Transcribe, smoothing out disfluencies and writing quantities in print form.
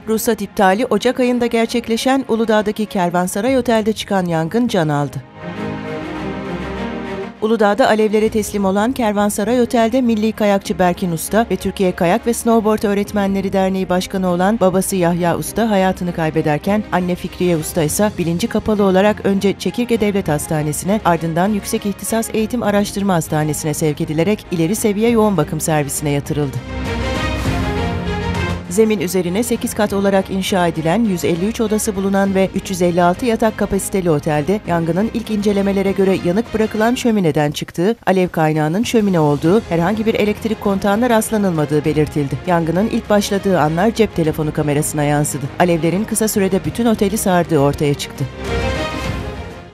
Ruhsat iptali Ocak ayında gerçekleşen Uludağ'daki Kervansaray Otel'de çıkan yangın can aldı. Uludağ'da alevlere teslim olan Kervansaray Otel'de milli kayakçı Berkin Usta ve Türkiye Kayak ve Snowboard Öğretmenleri Derneği Başkanı olan babası Yahya Usta hayatını kaybederken anne Fikriye Usta ise bilinci kapalı olarak önce Çekirge Devlet Hastanesi'ne ardından Yüksek İhtisas Eğitim Araştırma Hastanesi'ne sevk edilerek ileri seviye yoğun bakım servisine yatırıldı. Zemin üzerine 8 kat olarak inşa edilen 153 odası bulunan ve 356 yatak kapasiteli otelde yangının ilk incelemelere göre yanık bırakılan şömineden çıktığı, alev kaynağının şömine olduğu, herhangi bir elektrik kontağına rastlanılmadığı belirtildi. Yangının ilk başladığı anlar cep telefonu kamerasına yansıdı. Alevlerin kısa sürede bütün oteli sardığı ortaya çıktı.